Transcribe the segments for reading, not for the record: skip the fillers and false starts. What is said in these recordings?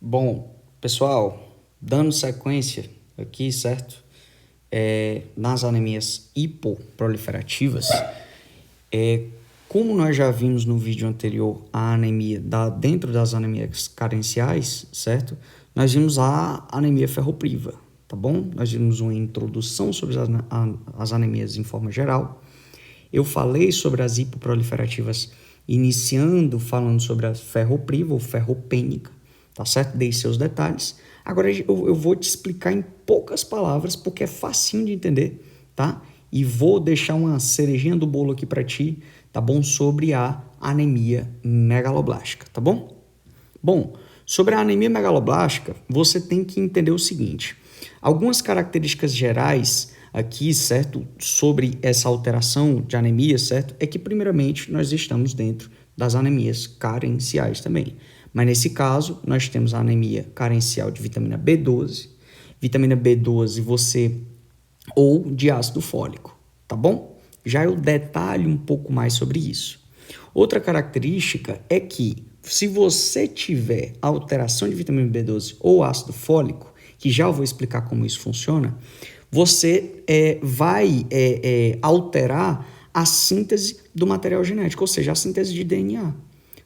Bom, pessoal, dando sequência aqui, certo? Nas anemias hipoproliferativas, como nós já vimos no vídeo anterior, a anemia dentro das anemias carenciais, certo? Nós vimos a anemia ferropriva, tá bom? Nós vimos uma introdução sobre as anemias em forma geral. Eu falei sobre as hipoproliferativas iniciando falando sobre a ferropriva ou ferropênica, tá certo? Dei seus detalhes. Agora eu vou te explicar em poucas palavras, porque é facinho de entender, tá? E vou deixar uma cerejinha do bolo aqui para ti, tá bom? Sobre a anemia megaloblástica, tá bom? Bom, sobre a anemia megaloblástica, você tem que entender o seguinte: algumas características gerais aqui, certo, sobre essa alteração de anemia, certo, é que primeiramente nós estamos dentro das anemias carenciais também. Mas nesse caso, nós temos a anemia carencial de vitamina B12, ou de ácido fólico, tá bom? Já eu detalho um pouco mais sobre isso. Outra característica é que se você tiver alteração de vitamina B12 ou ácido fólico, que já eu vou explicar como isso funciona, você vai alterar a síntese do material genético, ou seja, a síntese de DNA,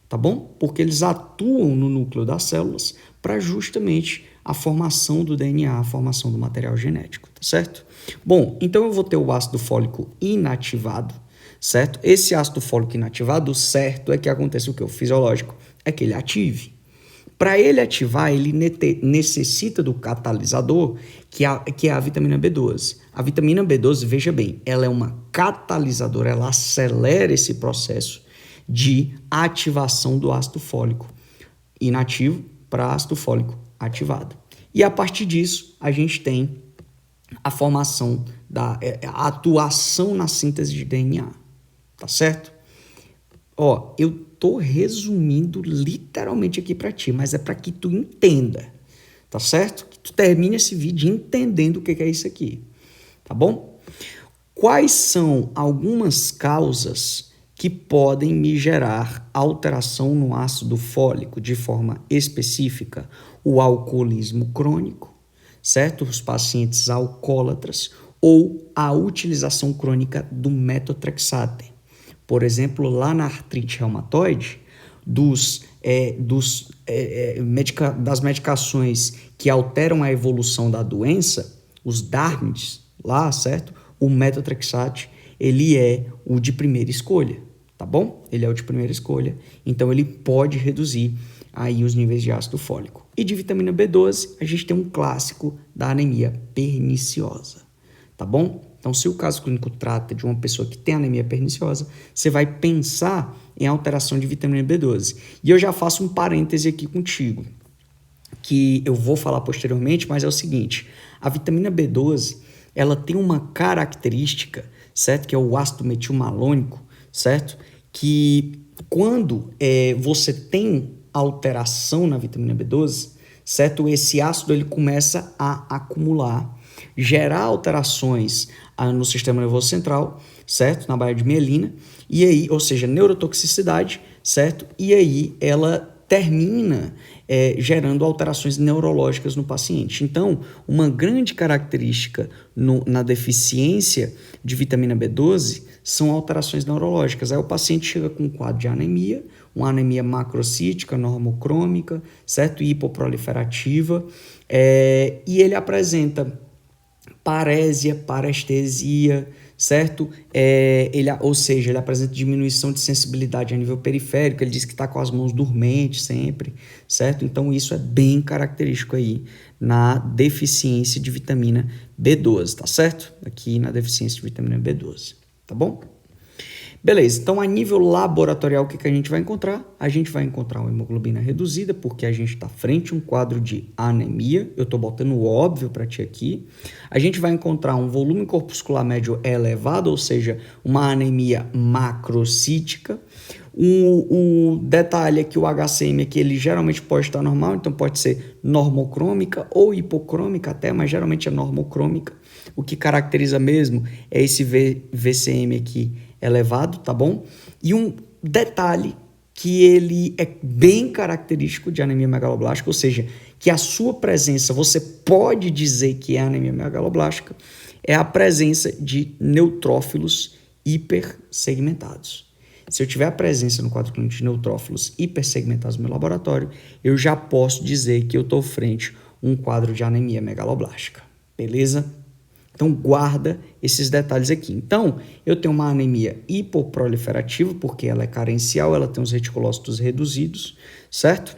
tá bom? Porque eles atuam no núcleo das células para justamente a formação do DNA, a formação do material genético, tá certo? Bom, então eu vou ter o ácido fólico inativado, certo? Esse ácido fólico inativado, o certo é que aconteça o que? O fisiológico é que ele ative. Para ele ativar, ele necessita do catalisador, que é a vitamina B12. A vitamina B12, veja bem, ela é uma catalisadora, ela acelera esse processo de ativação do ácido fólico inativo para ácido fólico ativado. E a partir disso, a gente tem a formação a atuação na síntese de DNA, tá certo? Ó, eu tô resumindo literalmente aqui para ti, mas é para que tu entenda, tá certo? Que tu termine esse vídeo entendendo o que é isso aqui, tá bom? Quais são algumas causas que podem me gerar alteração no ácido fólico de forma específica? O alcoolismo crônico, certo? Os pacientes alcoólatras ou a utilização crônica do metotrexate. Por exemplo, lá na artrite reumatoide, das medicações que alteram a evolução da doença, os DARMs lá, certo? O metotrexate, ele é o de primeira escolha, tá bom? Ele é o de primeira escolha, então ele pode reduzir aí os níveis de ácido fólico. E de vitamina B12, a gente tem um clássico da anemia perniciosa, tá bom? Então, se o caso clínico trata de uma pessoa que tem anemia perniciosa, você vai pensar em alteração de vitamina B12. E eu já faço um parêntese aqui contigo, que eu vou falar posteriormente, mas é o seguinte: a vitamina B12, ela tem uma característica, certo? Que é o ácido metilmalônico, certo? Que quando você tem alteração na vitamina B12, certo? Esse ácido ele começa a acumular, gerar alterações no sistema nervoso central, certo? Na baía de mielina, e aí, ou seja, neurotoxicidade, certo? E aí ela termina gerando alterações neurológicas no paciente. Então, uma grande característica na deficiência de vitamina B12 são alterações neurológicas. Aí o paciente chega com um quadro de anemia, uma anemia macrocítica, normocrômica, certo? Hipoproliferativa, e ele apresenta parésia, parestesia, certo? Ou seja, ele apresenta diminuição de sensibilidade a nível periférico, ele diz que está com as mãos dormentes sempre, certo? Então isso é bem característico aí na deficiência de vitamina B12, tá certo? Aqui na deficiência de vitamina B12, tá bom? Beleza, então a nível laboratorial, o que a gente vai encontrar? A gente vai encontrar uma hemoglobina reduzida, porque a gente está frente a um quadro de anemia, eu estou botando o óbvio para ti aqui. A gente vai encontrar um volume corpuscular médio elevado, ou seja, uma anemia macrocítica. O detalhe é que o HCM aqui, ele geralmente pode estar normal, então pode ser normocrômica ou hipocrômica até, mas geralmente é normocrômica. O que caracteriza mesmo é esse VCM aqui elevado, tá bom? E um detalhe que ele é bem característico de anemia megaloblástica, ou seja, que a sua presença, você pode dizer que é anemia megaloblástica, é a presença de neutrófilos hipersegmentados. Se eu tiver a presença no quadro clínico de neutrófilos hipersegmentados no meu laboratório, eu já posso dizer que eu estou frente a um quadro de anemia megaloblástica. Beleza? Então, guarda esses detalhes aqui. Então, eu tenho uma anemia hipoproliferativa, porque ela é carencial, ela tem os reticulócitos reduzidos, certo?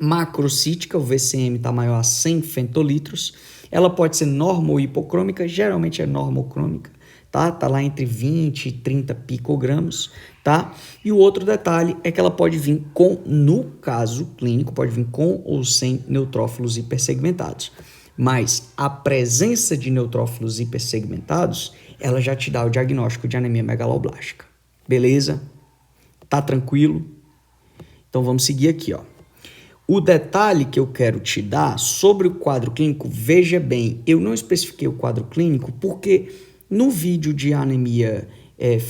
Macrocítica, o VCM está maior a 100 fentolitros. Ela pode ser normo ou hipocrômica, geralmente é normocrômica, tá? Tá lá entre 20 e 30 picogramos, tá? E o outro detalhe é que ela pode vir com, no caso clínico, pode vir com ou sem neutrófilos hipersegmentados. Mas a presença de neutrófilos hipersegmentados, ela já te dá o diagnóstico de anemia megaloblástica. Beleza? Tá tranquilo? Então vamos seguir aqui, ó. O detalhe que eu quero te dar sobre o quadro clínico, veja bem, eu não especifiquei o quadro clínico porque no vídeo de anemia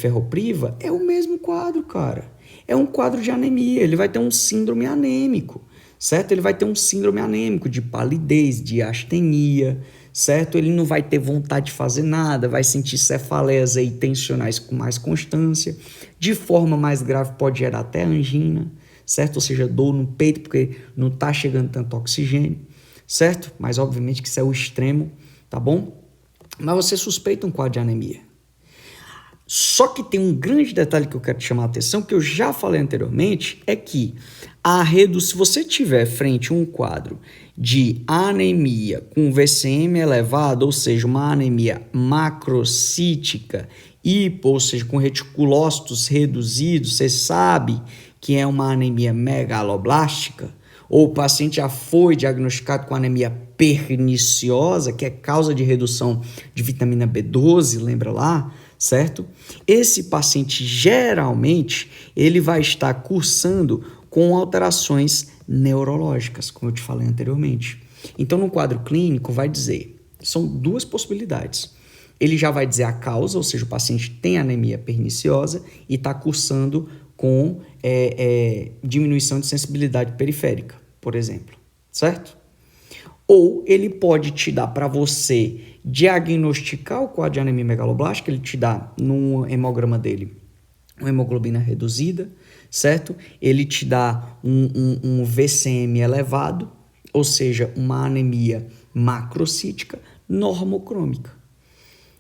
ferropriva é o mesmo quadro, cara. É um quadro de anemia, ele vai ter um síndrome anêmico, certo? Ele vai ter um síndrome anêmico de palidez, de astenia, certo? Ele não vai ter vontade de fazer nada, vai sentir cefaleias aí tensionais com mais constância. De forma mais grave pode gerar até angina, certo? Ou seja, dor no peito porque não está chegando tanto oxigênio, certo? Mas obviamente que isso é o extremo, tá bom? Mas você suspeita um quadro de anemia. Só que tem um grande detalhe que eu quero te chamar a atenção, que eu já falei anteriormente, é que se você tiver frente a um quadro de anemia com VCM elevado, ou seja, uma anemia macrocítica, ou seja, com reticulócitos reduzidos, você sabe que é uma anemia megaloblástica, ou o paciente já foi diagnosticado com anemia perniciosa, que é causa de redução de vitamina B12, lembra lá, certo? Esse paciente, geralmente, ele vai estar cursando com alterações neurológicas, como eu te falei anteriormente. Então, no quadro clínico, vai dizer, são duas possibilidades. Ele já vai dizer a causa, ou seja, o paciente tem anemia perniciosa e está cursando com diminuição de sensibilidade periférica, por exemplo, certo? Ou ele pode te dar para você diagnosticar o quadro de anemia megaloblástica, ele te dá no hemograma dele uma hemoglobina reduzida, certo? Ele te dá um VCM elevado, ou seja, uma anemia macrocítica normocrômica,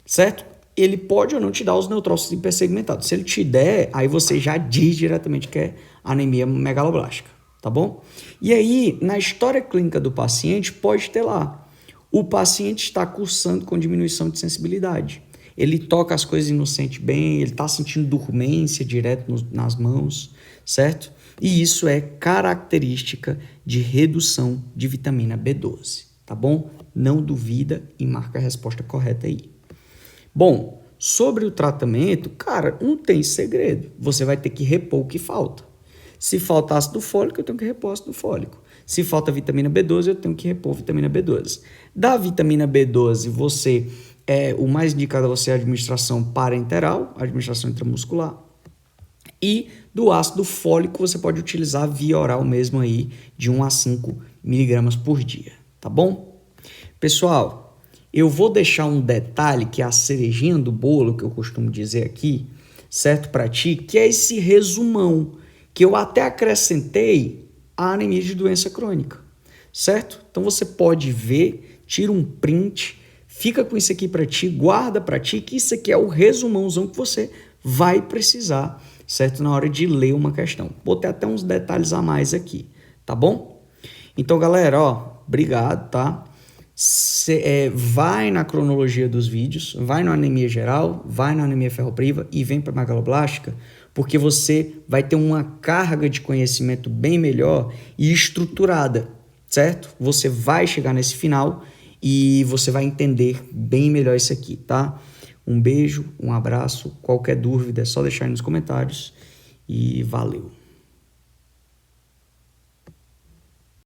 certo? Ele pode ou não te dar os neutrófilos hipersegmentados. Se ele te der, aí você já diz diretamente que é anemia megaloblástica, tá bom? E aí, na história clínica do paciente, pode ter lá, o paciente está cursando com diminuição de sensibilidade. Ele toca as coisas e não sente bem, ele está sentindo dormência direto nas mãos, certo? E isso é característica de redução de vitamina B12, tá bom? Não duvida e marca a resposta correta aí. Bom, sobre o tratamento, cara, não tem segredo. Você vai ter que repor o que falta. Se falta ácido fólico, eu tenho que repor ácido fólico. Se falta vitamina B12, eu tenho que repor vitamina B12. Da vitamina B12, o mais indicado é você a administração parenteral, administração intramuscular. E do ácido fólico, você pode utilizar via oral mesmo aí, de 1 a 5 miligramas por dia, tá bom? Pessoal, eu vou deixar um detalhe que é a cerejinha do bolo, que eu costumo dizer aqui, certo, para ti, que é esse resumão, que eu até acrescentei a anemia de doença crônica, certo? Então você pode ver, tira um print, fica com isso aqui para ti, guarda para ti, que isso aqui é o resumãozão que você vai precisar, certo? Na hora de ler uma questão. Botei até uns detalhes a mais aqui, tá bom? Então, galera, ó, obrigado, tá? Vai na cronologia dos vídeos, vai na anemia geral, vai na anemia ferropriva e vem para megaloblástica, porque você vai ter uma carga de conhecimento bem melhor e estruturada, certo? Você vai chegar nesse final e você vai entender bem melhor isso aqui, tá? Um beijo, um abraço, qualquer dúvida é só deixar aí nos comentários e valeu!